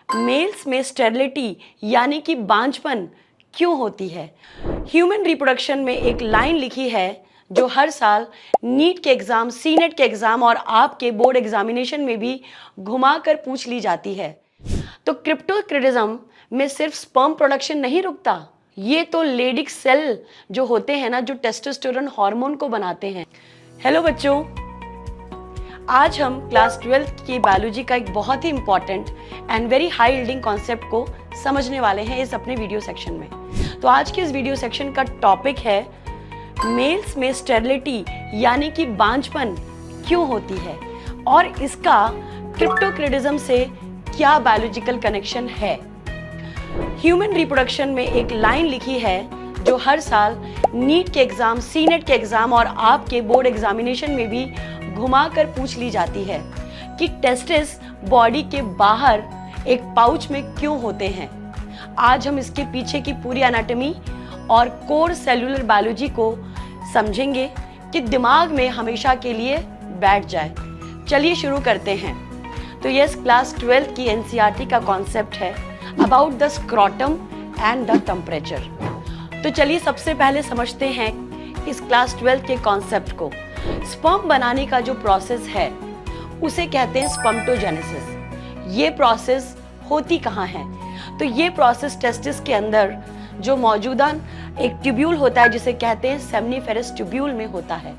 Mails में sterility यानी कि बांझपन क्यों होती है? ह्यूमन रिप्रोडक्शन में एक लाइन लिखी है जो हर साल नीट के एग्जाम, सीनेट के एग्जाम और आपके बोर्ड एग्जामिनेशन में भी घुमाकर पूछ ली जाती है। तो क्रिप्टोक्रिटिज्म में सिर्फ स्पर्म प्रोडक्शन नहीं रुकता, ये तो लेडिक सेल जो होते हैं ना, जो टेस्टोस्टेरोन हार्मोन को बनाते हैं। हेलो बच्चों, आज हम क्लास 12 की बायोलॉजी का एक बहुत ही important and very high yielding concept को समझने वाले हैं इस अपने वीडियो सेक्शन में। तो आज के इस वीडियो सेक्शन का टॉपिक है मेल्स में स्टेरिलिटी यानी कि बांझपन क्यों होती है और इसका क्रिप्टोक्रिटिज्म से क्या बायोलॉजिकल कनेक्शन है। ह्यूमन रिप्रोडक्शन में एक लाइन लिखी है जो हर साल नीट के एग्जाम, सीनेट के एग्जाम और आपके बोर्ड एग्जामिनेशन में भी घुमाकर पूछ ली जाती है कि टेस्टिस बॉडी के बाहर एक पाउच में क्यों होते हैं। आज हम इसके पीछे की पूरी एनाटॉमी और कोर सेलुलर बायोलॉजी को समझेंगे कि दिमाग में हमेशा के लिए बैठ जाए। चलिए शुरू करते हैं। तो यस, क्लास 12 की एनसीईआरटी का कॉन्सेप्ट है about the scrotum and the temperature. तो चलिए सबसे पहले समझते हैं इस क्लास 12 के कॉन्सेप्ट को। स्पर्म बनाने का जो प्रोसेस है उसे कहते हैं स्पर्मेटोजेनेसिस। ये प्रोसेस होती कहाँ है? तो ये प्रोसेस टेस्टिस के अंदर जो मौजूदा एक ट्यूब्यूल होता है जिसे कहते हैं सेमनीफेरस ट्यूब्यूल में होता है।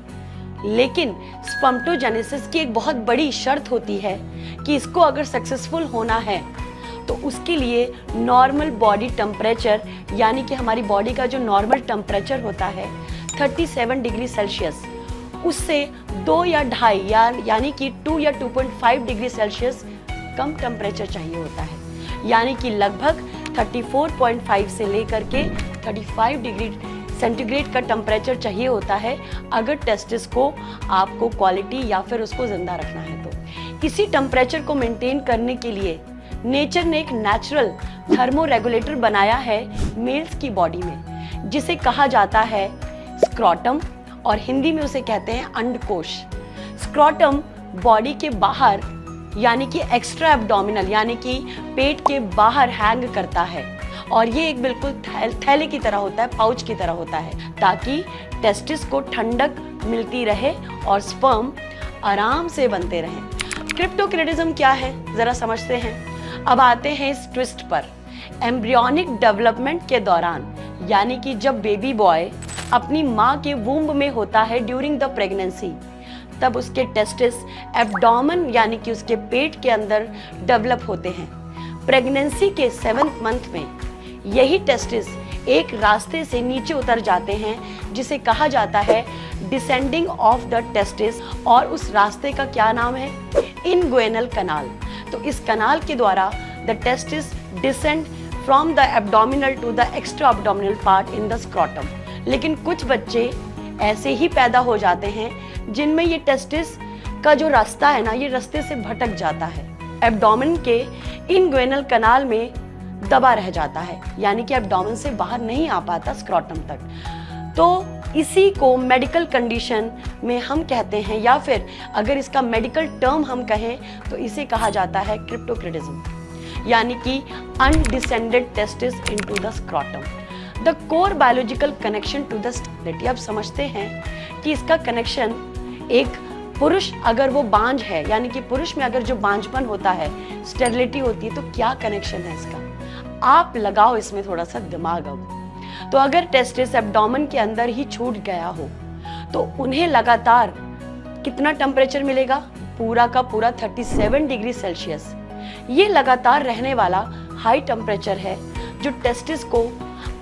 लेकिन स्पर्मेटोजेनेसिस की एक बहुत बड़ी शर्त होती है कि इसको अगर सक्सेसफुल होना है तो उसके लिए नॉर्मल बॉडी टेम्परेचर यानी कि हमारी बॉडी का जो नॉर्मल टेम्परेचर होता है 37 डिग्री सेल्सियस, उससे 2 या 2.5 यानी कि 2 या 2.5 डिग्री सेल्सियस कम टेम्परेचर चाहिए होता है। यानी कि लगभग 34.5 से लेकर के 35 डिग्री सेंटीग्रेड का टेम्परेचर चाहिए होता है अगर टेस्टिस को आपको क्वालिटी या फिर उसको जिंदा रखना है। तो इसी टेम्परेचर को मेंटेन करने के लिए नेचर ने एक नेचुरल थर्मो रेगुलेटर बनाया है मेल्स की बॉडी में, जिसे कहा जाता है स्क्रॉटम और हिंदी में उसे कहते हैं अंडकोश। स्क्रॉटम बॉडी के बाहर यानी कि एक्स्ट्रा एब्डोमिनल यानी कि पेट के बाहर हैंग करता है और ये एक बिल्कुल थैले की तरह होता है, पाउच की तरह होता है, ताकि टेस्टिस को ठंडक मिलती रहे और स्पर्म आराम से बनते रहें। क्रिप्टोक्रिटिज्म क्या है जरा समझते हैं। अब आते हैं इस ट्विस्ट पर। एम्ब्रियोनिक डेवलपमेंट के दौरान यानी कि जब बेबी बॉय अपनी माँ के वूम्ब में होता है ड्यूरिंग द प्रेगनेंसी, तब उसके टेस्टिस एब्डोमेन यानी कि उसके पेट के अंदर डेवलप होते हैं। प्रेगनेंसी के 7th मंथ में यही टेस्टिस एक रास्ते से नीचे उतर जाते हैं जिसे कहा जाता है डिसेंडिंग ऑफ द टेस्टिस, और उस रास्ते का क्या नाम है? Inguinal canal. तो इस कनाल के द्वारा the testis descend from the abdominal to the extra abdominal part in the scrotum. लेकिन कुछ बच्चे ऐसे ही पैदा हो जाते हैं जिनमें ये टेस्टिस का जो रास्ता है ना, ये रास्ते से भटक जाता है, एब्डोमेन के इनगुइनल कनाल में दबा रह जाता है, यानी कि एब्डोमेन से बाहर नहीं आ पाता स्क्रॉटम तक। तो इसी को मेडिकल कंडीशन में हम कहते हैं, या फिर अगर इसका मेडिकल टर्म हम कहें तो इसे कहा जाता है क्रिप्टोक्रिटिज्म, यानी कि undescended testis into the scrotum. The core biological connection to the sterility. अब समझते हैं कि इसका कनेक्शन एक पुरुष अगर वो बांझ है यानी कि पुरुष में अगर जो बांझपन होता है, स्टेरिलिटी होती है, तो क्या कनेक्शन है इसका। आप लगाओ इसमें थोड़ा सा दिमाग। अब तो अगर टेस्टिस एब्डोमेन के अंदर ही छूट गया हो तो उन्हें लगातार कितना टेम्परेचर मिलेगा? पूरा का पूरा 37 डिग्री सेल्सियस। ये लगातार रहने वाला हाई टेम्परेचर है जो टेस्टिस को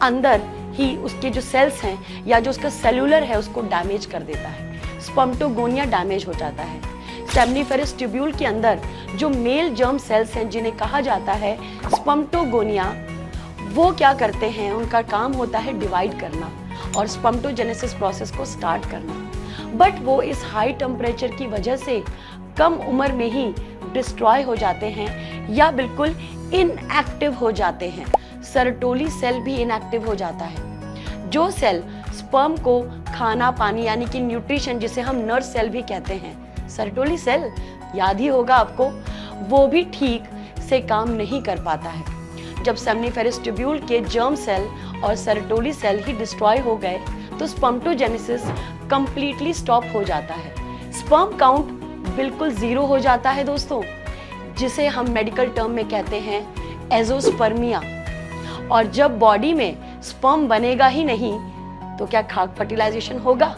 अंदर ही उसके जो सेल्स हैं या जो उसका सेलुलर है उसको डैमेज कर देता है। स्पर्मेटोगोनिया डैमेज हो जाता है। सेमनीफेरस ट्यूब्यूल के अंदर जो मेल जर्म सेल्स हैं जिन्हें कहा जाता है स्पर्मेटोगोनिया, वो क्या करते हैं? उनका काम होता है डिवाइड करना और स्पर्मेटोजेनेसिस प्रोसेस को स्टार्ट करना। बट वो इस हाई टेम्परेचर की वजह से कम उम्र में ही डिस्ट्रॉय हो जाते हैं या बिल्कुल इनएक्टिव हो जाते हैं। सर्टोली सेल भी इनएक्टिव हो जाता है। जो सेल स्पर्म को खाना पानी यानी कि न्यूट्रिशन, जिसे हम नर्व सेल भी कहते हैं, सर्टोली सेल याद ही होगा आपको, वो भी ठीक से काम नहीं कर पाता है। जब सेमनीफेरस ट्यूब्यूल के जर्म सेल और सेरेटोली सेल ही डिस्ट्रॉय हो गए तो स्पर्मेटोजेनेसिस कंप्लीटली स्टॉप हो जाता है। स्पर्म काउंट बिल्कुल जीरो हो जाता है दोस्तों, जिसे हम मेडिकल टर्म में कहते हैं एजोस्पर्मिया। और जब बॉडी में स्पर्म बनेगा ही नहीं तो क्या खाक फर्टिलाइजेशन होगा?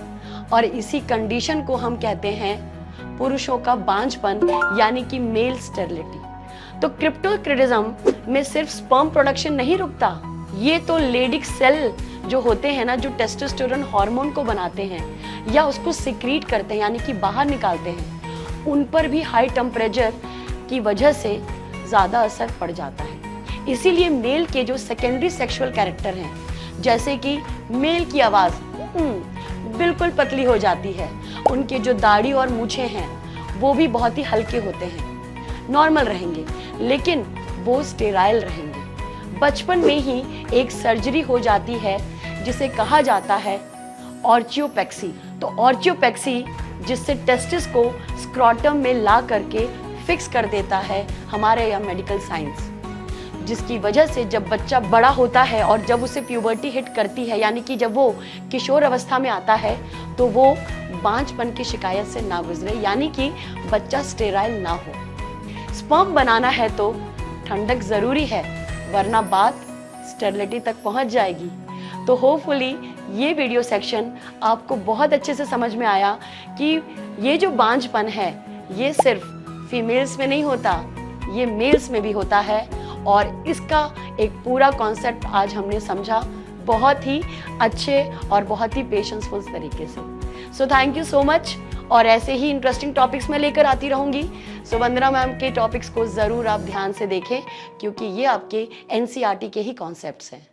और इसी कंडीशन को हम कहते हैं पुरुषों का बांझपन यानी कि मेल स्टेरिलिटी। तो क्रिप्टोक्रिटिज्म में सिर्फ स्पर्म प्रोडक्शन नहीं रुकता, ये तो लेडिक सेल जो होते हैं ना, जो टेस्टोस्टेरोन हार्मोन को बनाते हैं या उसको सिक्रीट करते हैं यानी कि बाहर निकालते हैं, उन पर भी हाई टेम्परेचर की वजह से ज़्यादा असर पड़ जाता है। इसीलिए मेल के जो सेकेंडरी सेक्सुअल कैरेक्टर हैं, जैसे कि मेल की आवाज़ बिल्कुल पतली हो जाती है, उनके जो दाढ़ी और मूछें हैं वो भी बहुत ही हल्के होते हैं, नॉर्मल रहेंगे, लेकिन वो स्टेराइल रहेंगे। बचपन में ही एक सर्जरी हो जाती है जिसे कहा जाता है ऑर्चियोपेक्सी। तो ऑर्चियोपेक्सी जिससे टेस्टिस को स्क्रॉटम में ला करके फिक्स कर देता है हमारे यहाँ मेडिकल साइंस, जिसकी वजह से जब बच्चा बड़ा होता है और जब उसे प्यूबर्टी हिट करती है यानी कि जब वो किशोर अवस्था में आता है तो वो बांझपन की शिकायत से ना गुजरे, यानी कि बच्चा स्टेराइल ना हो। स्पर्म बनाना है तो ठंडक जरूरी है, वरना बात स्टेरिलिटी तक पहुंच जाएगी। तो होपफुली ये वीडियो सेक्शन आपको बहुत अच्छे से समझ में आया कि ये जो बांझपन है ये सिर्फ फीमेल्स में नहीं होता, ये मेल्स में भी होता है। और इसका एक पूरा कॉन्सेप्ट आज हमने समझा बहुत ही अच्छे और बहुत ही पेशेंसफुल तरीके से। So thank you so much, और ऐसे ही इंटरेस्टिंग टॉपिक्स मैं लेकर आती रहूँगी। सो वंदना मैम के टॉपिक्स को ज़रूर आप ध्यान से देखें, क्योंकि ये आपके NCERT के ही कॉन्सेप्ट्स हैं।